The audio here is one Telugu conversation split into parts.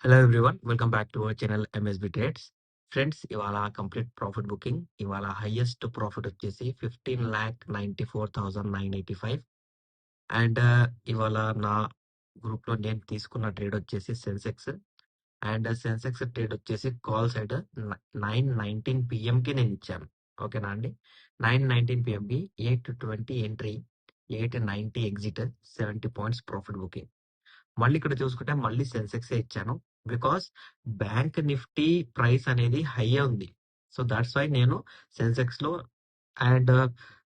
Hello everyone. Welcome back to our channel MSB trades. Friends, ఇవాళ కంప్లీట్ ప్రాఫిట్ బుకింగ్. ఇవాళ హైయెస్ట్ ప్రాఫిట్ వచ్చేసి 15,94,985. అండ్ ఇవాళ నా గ్రూప్ లో నేను తీసుకున్న ట్రేడ్ వచ్చేసి సెన్సెక్స్. అండ్ సెన్సెక్స్ ట్రేడ్ వచ్చేసి కాల్ సైడ్ 9:19 PM కి నేను ఇచ్చాను. ఓకేనా అండి? 9:19 PM కి 8:20 entry, 8:90 exit, 70 points profit booking. మళ్ళీ ఇక్కడ చూసుకుంటే మళ్ళీ సెన్సెక్స్ ఇచ్చాను. బికాస్ బ్యాంక్ నిఫ్టీ ప్రైస్ అనేది హై ఉంది. సో దట్స్ వై నేను సెన్సెక్స్ లో అండ్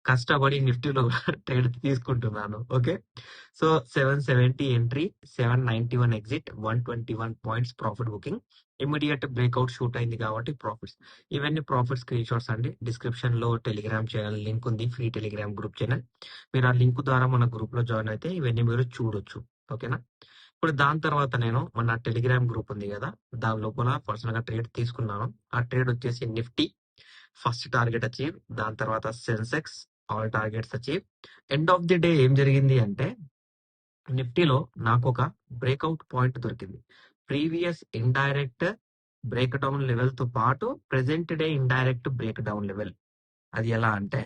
కష్టపడి నిఫ్టీలో ట్రేడ్ తీసుకుంటున్నాను. Okay, so 770 entry, 791 exit, 121 points profit booking. Immediate breakout shoot అయింది కాబట్టి ప్రాఫిట్స్. ఇవన్నీ ప్రాఫిట్ స్క్రీన్ షాట్స్ అండి. డిస్క్రిప్షన్ లో టెలిగ్రామ్ ఛానల్ లింక్ ఉంది, ఫ్రీ టెలిగ్రామ్ గ్రూప్ ఛానల్. మీరు ఆ లింక్ ద్వారా మన గ్రూప్ లో జాయిన్ అయితే ఇవన్నీ మీరు చూడొచ్చు. ఓకేనా? ఇప్పుడు దాని తర్వాత నేను మన టెలిగ్రామ్ గ్రూప్ ఉంది కదా, దాని లోపల పర్సనల్ గా ట్రేడ్ తీసుకున్నాను. ఆ ట్రేడ్ వచ్చేసి నిఫ్టీ ఫస్ట్ టార్గెట్ అచీవ్, దాని తర్వాత Sensex all targets achieve. End of the day ఏం జరిగింది అంటే నిఫ్టీలో నాకు ఒక బ్రేక్అవుట్ పాయింట్ దొరికింది. Previous indirect break down level తో పాటు present day indirect break down level. అది ఎలా అంటే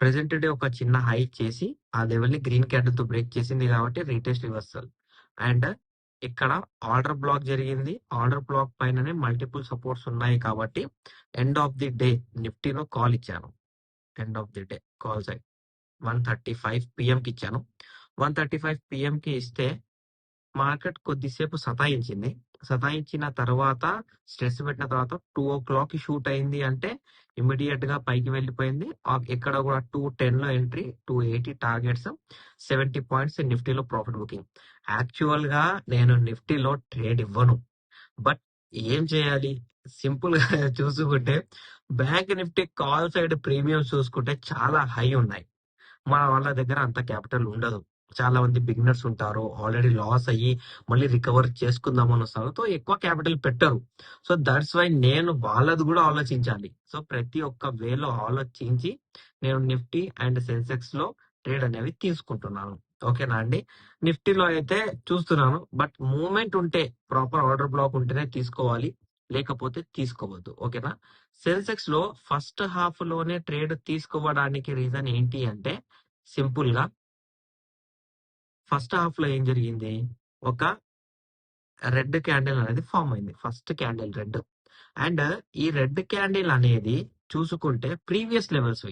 ప్రెసెంట్ డే ఒక చిన్న హై చేసి ఆ లెవెల్ ని గ్రీన్ క్యాండిల్ తో బ్రేక్ చేసింది కాబట్టి రీటెస్ట్ రివర్సల్. అండ్ ఇక్కడ ఆర్డర్ బ్లాక్ జరిగింది. ఆర్డర్ బ్లాక్ పైననే మల్టిపుల్ సపోర్ట్స్ ఉన్నాయి కాబట్టి ఎండ్ ఆఫ్ ది డే నిఫ్టీలో కాల్ ఇచ్చాను. End of the day call side 1:35 PM కి ఇచ్చాను. 1:35 PM కి ఇస్తే మార్కెట్ కొద్దిసేపు సతాయించింది. సతాయించిన తర్వాత స్ట్రెస్ పెట్టిన తర్వాత 2:00 కి షూట్ అయింది అంటే ఇమీడియట్ గా పైకి వెళ్ళిపోయింది. ఇక్కడ కూడా 2:10 లో ఎంట్రీ, 280 టార్గెట్స్, 70 పాయింట్స్ నిఫ్టీలో ప్రాఫిట్ బుకింగ్. యాక్చువల్ గా నేను నిఫ్టీలో ట్రేడ్ ఇవ్వను, బట్ ఏం చేయాలి? సింపుల్ గా చూసుకుంటే bank Nifty call side premium చూసుకుంటే చాలా హై ఉన్నాయి. మన వాళ్ళ దగ్గర అంత క్యాపిటల్ ఉండదు. చాలా మంది బిగినర్స్ ఉంటారు, ఆల్రెడీ లాస్ అయ్యి మళ్ళీ రికవర్ చేసుకుందామని వస్తారు, సో ఎక్కువ క్యాపిటల్ పెట్టరు. సో దట్స్ వై నేను వాళ్ళది కూడా ఆలోచించాలి. సో ప్రతి ఒక్క వేలో ఆలోచించి నేను నిఫ్టీ అండ్ సెన్సెక్స్ లో ట్రేడ్ అనేవి తీసుకుంటున్నాను. ఓకేనా అండి? నిఫ్టీలో అయితే చూస్తున్నాను, బట్ మూమెంట్ ఉంటే ప్రాపర్ ఆర్డర్ బ్లాక్ ఉంటేనే తీసుకోవాలి, లేకపోతే తీసుకోవద్దు. ఓకేనా? సెన్సెక్స్ లో ఫస్ట్ హాఫ్ లోనే ట్రేడ్ తీసుకోవడానికి రీజన్ ఏంటి అంటే సింపుల్ గా ఫస్ట్ హాఫ్ లో ఏం జరిగింది, ఒక రెడ్ క్యాండిల్ అనేది ఫామ్ అయింది. First candle red. అండ్ ఈ రెడ్ క్యాండిల్ అనేది చూసుకుంటే ప్రీవియస్ లెవెల్స్.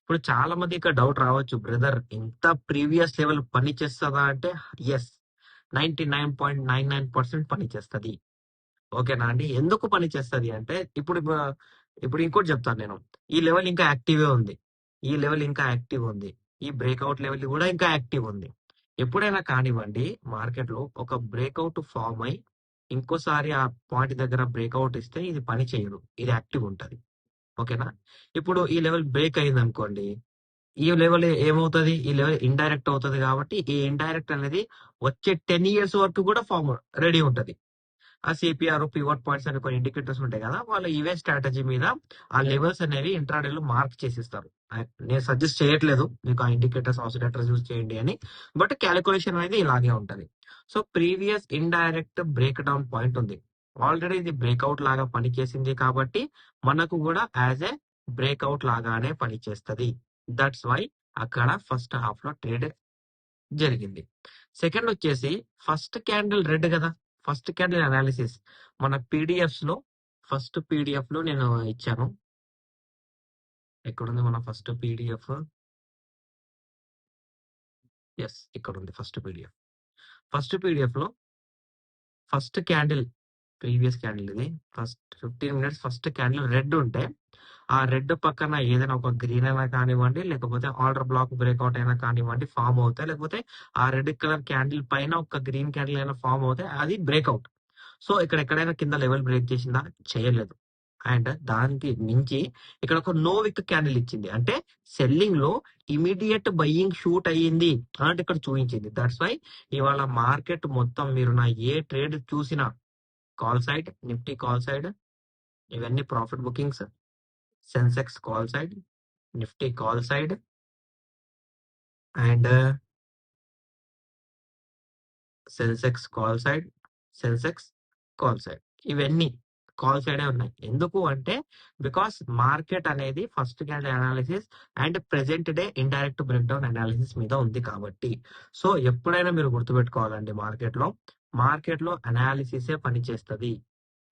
ఇప్పుడు చాలా మంది ఇక్కడ డౌట్ రావచ్చు, బ్రదర్ ఇంత ప్రీవియస్ లెవెల్ పని చేస్తుందా అంటే ఎస్, 99.99% పని చేస్తుంది. ఓకేనా అండి? ఎందుకు పని చేస్తుంది అంటే ఇప్పుడు ఇప్పుడు ఇంకోటి చెప్తాను నేను. ఈ లెవెల్ ఇంకా యాక్టివ్ ఉంది, ఈ లెవెల్ ఇంకా యాక్టివ్ ఉంది, ఈ బ్రేక్అవుట్ లెవెల్ కూడా ఇంకా యాక్టివ్ ఉంది. ఎప్పుడైనా కానివ్వండి, మార్కెట్ లో ఒక బ్రేక్అవుట్ ఫామ్ అయి ఇంకోసారి ఆ పాయింట్ దగ్గర బ్రేక్అవుట్ ఇస్తే ఇది పని చేయదు, ఇది యాక్టివ్ ఉంటది. ఓకేనా? ఇప్పుడు ఈ లెవెల్ బ్రేక్ అయింది అనుకోండి, ఈ లెవెల్ ఏమవుతుంది, ఈ లెవెల్ ఇండైరెక్ట్ అవుతుంది కాబట్టి ఈ ఇండైరెక్ట్ అనేది వచ్చే 10 years వరకు కూడా ఫామ్ రెడీ ఉంటది. ఆ సిపిఆర్, పివట్ పాయింట్స్ అనే కొన్ని ఇండికేటర్స్ ఉంటాయి కదా, వాళ్ళు ఇవే స్ట్రాటజీ మీద ఆ లెవెల్స్ అనేవి ఇంట్రాడేలో మార్క్ చేసిస్తారు. నేను సజెస్ట్ చేయట్లేదు మీకు ఆ ఇండికేటర్స్, ఆసిలేటర్స్ యూజ్ చేయండి అని, బట్ క్యాలిక్యులేషన్ అనేది ఇలాగే ఉంటది. So previous indirect break down point ఉంది, ఆల్రెడీ ఇది బ్రేక్అవుట్ లాగా పనిచేసింది కాబట్టి మనకు కూడా యాజ్ ఏ బ్రేక్అవుట్ లాగానే పనిచేస్తది. దట్స్ వై అక్కడ ఫస్ట్ హాఫ్ లో ట్రేడ్ జరిగింది. సెకండ్ వచ్చేసి ఫస్ట్ క్యాండిల్ రెడ్ కదా, ఫస్ట్ క్యాండిల్ అనాలిసిస్ మన పీడిఎఫ్స్ లో, ఫస్ట్ పీడిఎఫ్ లో నేను ఇచ్చాను. ఎక్కడుంది మన ఫస్ట్ పీడిఎఫ్? ఎస్, ఇక్కడ ఉంది ఫస్ట్ పీడిఎఫ్. ఫస్ట్ పీడిఎఫ్ లో ఫస్ట్ క్యాండిల్, ప్రీవియస్ క్యాండిల్ ఇది, first 15 minutes first candle red ఉంటే ఆ రెడ్ పక్కన ఏదైనా ఒక గ్రీన్ అయినా కానివ్వండి, లేకపోతే ఆర్డర్ బ్లాక్ బ్రేక్అవుట్ అయినా కానివ్వండి ఫామ్ అవుతాయి, లేకపోతే ఆ రెడ్ కలర్ క్యాండిల్ పైన ఒక గ్రీన్ క్యాండిల్ అయినా ఫామ్ అవుతాయి, అది బ్రేక్అవుట్. సో ఇక్కడ ఎక్కడైనా కింద లెవెల్ బ్రేక్ చేసిందా? చేయలేదు. అండ్ దానికి మించి ఇక్కడ ఒక నో విక్ క్యాండిల్ ఇచ్చింది అంటే సెల్లింగ్ లో ఇమీడియట్ బయ్యింగ్ షూట్ అయ్యింది అంటే ఇక్కడ చూపించింది. దట్స్ వై ఇవాళ మార్కెట్ మొత్తం మీరు నా ఏ ట్రేడ్ చూసినా call side, Nifty call side, ఇవన్నీ profit bookings. Sensex call side, Nifty call side, and Sensex call side, Sensex, call side. ఇవన్నీ కాల్ సైడే ఉన్నాయి. ఎందుకు అంటే బికాస్ మార్కెట్ అనేది first candle analysis and present day indirect break down analysis మీద ఉంది కాబట్టి. సో ఎప్పుడైనా మీరు గుర్తుపెట్టుకోవాలండి, మార్కెట్ లో అనాలిసిసే పని చేస్తుంది.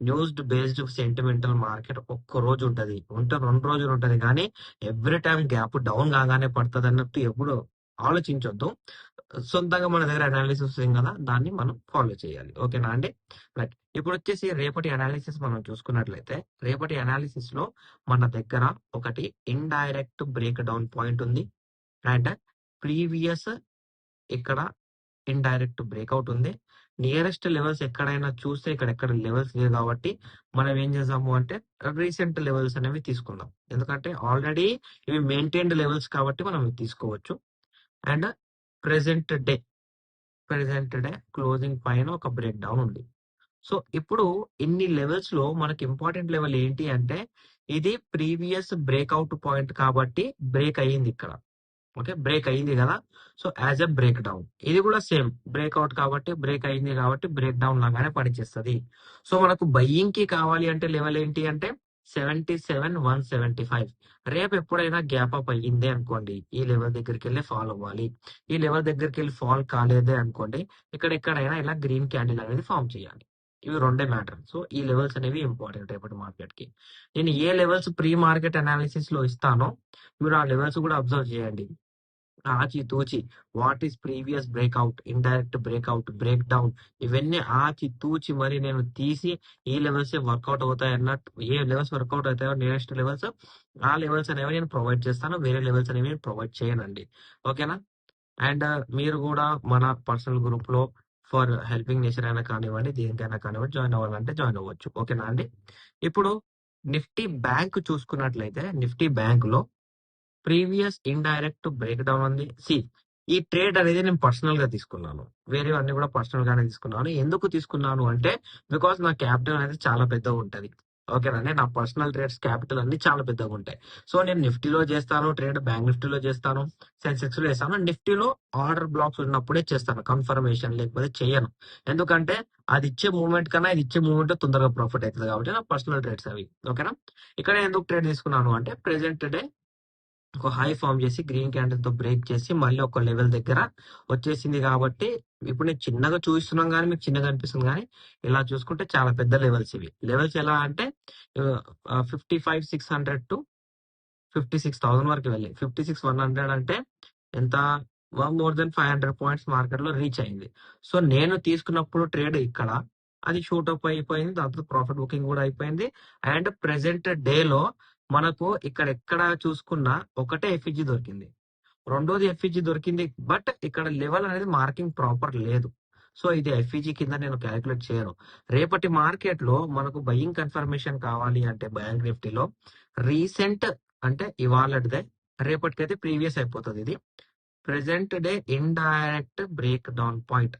న్యూస్ బేస్డ్ సెంటిమెంటల్ మార్కెట్ ఒక్క రోజు ఉంటది, 2 రోజులు ఉంటది, కానీ ఎవ్రీ టైం గ్యాప్ డౌన్ కాగానే పడుతుంది అన్నట్టు ఎప్పుడు ఆలోచించొద్దు. సొంతంగా మన దగ్గర అనాలిసిస్ ఉంది కదా, దాన్ని మనం ఫాలో చేయాలి. ఓకేనా అండి? రైట్. ఇప్పుడు వచ్చేసి రేపటి అనాలిసిస్ మనం చూసుకున్నట్లయితే, రేపటి అనాలిసిస్ లో మన దగ్గర ఒకటి ఇండైరెక్ట్ బ్రేక్ డౌన్ పాయింట్ ఉంది అండ్ ప్రీవియస్ ఇక్కడ ఇండైరెక్ట్ బ్రేక్అవుట్ ఉంది. నియరెస్ట్ లెవెల్స్ ఎక్కడైనా చూస్తే ఇక్కడ ఎక్కడ లెవెల్స్ లేవు కాబట్టి మనం ఏం చేద్దాము అంటే రీసెంట్ లెవెల్స్ అనేవి తీసుకుందాం. ఎందుకంటే ఆల్రెడీ ఇవి మెయింటైన్డ్ లెవెల్స్ కాబట్టి మనం ఇవి తీసుకోవచ్చు. అండ్ ప్రెసెంట్ డే క్లోజింగ్ పైన ఒక బ్రేక్ డౌన్ ఉంది. సో ఇప్పుడు ఇన్ని లెవెల్స్ లో మనకి ఇంపార్టెంట్ లెవెల్ ఏంటి అంటే, ఇది ప్రీవియస్ బ్రేక్అవుట్ పాయింట్ కాబట్టి బ్రేక్ అయ్యింది ఇక్కడ. ఓకే, బ్రేక్ అయింది కదా. So as a break down ఇది కూడా సేమ్ బ్రేక్అవుట్ కాబట్టి, బ్రేక్ అయింది కాబట్టి బ్రేక్ డౌన్ లాగానే పనిచేస్తుంది. సో మనకు బయ్యింగ్ కి కావాలి అంటే లెవెల్ ఏంటి అంటే 77,175. రేపు ఎప్పుడైనా గ్యాప్ అప్ అయ్యిందే అనుకోండి, ఈ లెవెల్ దగ్గరికి వెళ్ళి ఫాల్ అవ్వాలి. ఈ లెవెల్ దగ్గరికి వెళ్ళి ఫాల్ కాలేదే అనుకోండి, ఇక్కడ ఎక్కడైనా ఇలా గ్రీన్ క్యాండిల్ అనేది ఫామ్ చేయాలి. ఇవి రెండే మ్యాటర్. సో ఈ లెవెల్స్ అనేవి ఇంపార్టెంట్ రేపటి మార్కెట్ కి. నేను A levels pre market analysis లో ఇస్తానో మీరు ఆ లెవెల్స్ కూడా అబ్జర్వ్ చేయండి. ఆచితూచి what is previous breakout, indirect breakout, break down, ఇవన్నీ ఆచితూచి మరి నేను తీసి ఈ లెవెల్స్ వర్కౌట్ అవుతాయి అన్నట్టు, ఏ లెవెల్స్ వర్కౌట్ అవుతాయో నియరెస్ట్ లెవెల్స్, ఆ లెవెల్స్ అనేవి నేను ప్రొవైడ్ చేస్తాను. వేరే లెవెల్స్ అనేవి నేను ప్రొవైడ్ చేయనండి. ఓకేనా? అండ్ మీరు కూడా మన పర్సనల్ గ్రూప్ లో ఫర్ హెల్పింగ్ నేచర్ అయినా కానివ్వండి, దేనికైనా కానివ్వండి, జాయిన్ అవ్వాలంటే జాయిన్ అవ్వచ్చు. ఓకేనా అండి? ఇప్పుడు నిఫ్టీ బ్యాంక్ చూసుకున్నట్లయితే, నిఫ్టీ బ్యాంక్ లో ప్రీవియస్ ఇండైరెక్ట్ బ్రేక్ డౌన్ ఉంది. ఈ ట్రేడ్ అనేది నేను పర్సనల్ గా తీసుకున్నాను, వేరే అన్ని కూడా పర్సనల్ గానే తీసుకున్నాను. ఎందుకు తీసుకున్నాను అంటే బికాస్ నా క్యాపిటల్ అనేది చాలా పెద్దగా ఉంటది. ఓకేనండి, నా పర్సనల్ ట్రేడ్స్ క్యాపిటల్ అన్ని చాలా పెద్దగా ఉంటాయి. సో నేను నిఫ్టీలో చేస్తాను ట్రేడ్, బ్యాంక్ నిఫ్టీలో చేస్తాను, సెన్సెక్స్ లో చేస్తాను. నిఫ్టీలో ఆర్డర్ బ్లాక్స్ ఉన్నప్పుడే చేస్తాను, కన్ఫర్మేషన్ లేకపోతే చేయను. ఎందుకంటే అది ఇచ్చే మూవ్మెంట్ కన్నా ఇది ఇచ్చే మూవ్మెంట్ తొందరగా ప్రాఫిట్ అవుతుంది కాబట్టి నా పర్సనల్ ట్రేడ్స్ అవి. ఓకేనా? ఇక్కడ ఎందుకు ట్రేడ్ తీసుకున్నాను అంటే, ప్రెసెంట్ డే ఒక హై ఫామ్ చేసి గ్రీన్ క్యాండిల్ తో బ్రేక్ చేసి మళ్ళీ ఒక లెవెల్ దగ్గర వచ్చేసింది కాబట్టి, ఇప్పుడు నేను చిన్నగా చూపిస్తున్నాం కానీ మీకు చిన్నగా అనిపిస్తుంది, కానీ ఇలా చూసుకుంటే చాలా పెద్ద లెవెల్స్ ఇవి. లెవెల్స్ ఎలా అంటే 55,600 టు 56,000 వరకు వెళ్ళి 56,100 అంటే ఎంత, మోర్ దెన్ 500 పాయింట్స్ మార్కెట్ లో రీచ్ అయింది. సో నేను తీసుకున్నప్పుడు ట్రేడ్ ఇక్కడ అది షూట్ అప్ అయిపోయింది, దాంతో ప్రాఫిట్ బుకింగ్ కూడా అయిపోయింది. అండ్ ప్రెసెంట్ డే లో మనకు ఇక్కడ ఎక్కడ చూసుకున్నా ఒకటే ఎఫ్ఈజీ దొరికింది, రెండోది ఎఫ్ఈజీ దొరికింది, బట్ ఇక్కడ లెవెల్ అనేది మార్కింగ్ ప్రాపర్ లేదు. సో ఇది ఎఫ్ఈజీ కింద నేను క్యాలిక్యులేట్ చేయను. రేపటి మార్కెట్ లో మనకు బయింగ్ కన్ఫర్మేషన్ కావాలి అంటే బ్యాంక్ నిఫ్టీలో రీసెంట్ అంటే ఇవాళదే, రేపటికైతే ప్రీవియస్ అయిపోతుంది. ఇది present day indirect break down point,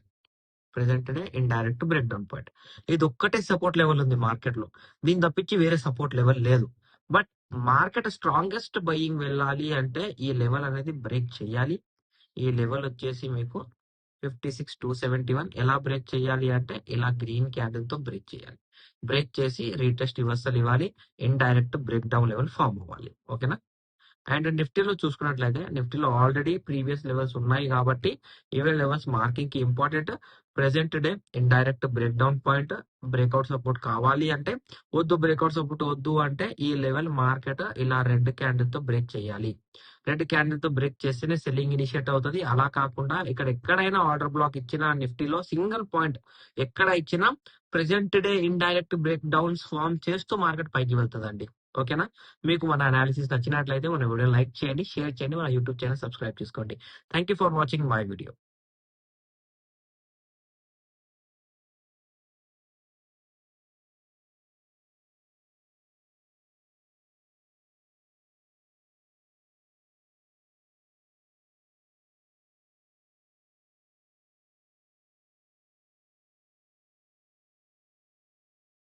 ఇది ఒక్కటే సపోర్ట్ లెవెల్ ఉంది మార్కెట్ లో, దీని తప్పించి వేరే సపోర్ట్ లెవెల్ లేదు. బట్ మార్కెట్ స్ట్రాంగెస్ట్ బయింగ్ వెళ్ళాలి అంటే ఈ లెవెల్ అనేది బ్రేక్ చేయాలి. ఈ లెవెల్ వచ్చేసి మీకు 56,271. ఎలా బ్రేక్ చేయాలి అంటే ఇలా గ్రీన్ క్యాండిల్ తో బ్రేక్ చేయాలి. బ్రేక్ చేసి రీటెస్ట్ రివర్సల్ ఇవ్వాలి, indirect break down level form అవ్వాలి. ఓకేనా? అండ్ నిఫ్టీలో చూసుకున్నట్లయితే, నిఫ్టీలో ఆల్రెడీ ప్రీవియస్ లెవెల్స్ ఉన్నాయి కాబట్టి ఇవే లెవెల్స్ మార్కింగ్ కి important. Present day indirect break down point, breakout support కావాలి అంటే వద్దు, బ్రేక్అవుట్ సపోర్ట్ వద్దు అంటే ఈ లెవెల్ మార్కెట్ ఇలా రెడ్ క్యాండిల్ తో బ్రేక్ చేయాలి. రెడ్ క్యాండిల్ తో బ్రేక్ చేస్తేనే సెల్లింగ్ ఇనిషియేట్ అవుతుంది. అలా కాకుండా ఇక్కడ ఎక్కడైనా ఆర్డర్ బ్లాక్ ఇచ్చినా నిఫ్టీలో సింగిల్ పాయింట్ ఎక్కడ ఇచ్చినా present day indirect break downs form చేస్తూ మార్కెట్ పైకి వెళ్తుందండి. ఓకేనా? మీకు మన అనాలిసిస్ నచ్చినట్లయితే మన వీడియో లైక్ చేయండి, షేర్ చేయండి, మన యూట్యూబ్ ఛానల్ సబ్స్క్రైబ్ చేసుకోండి. Thank you for watching my video.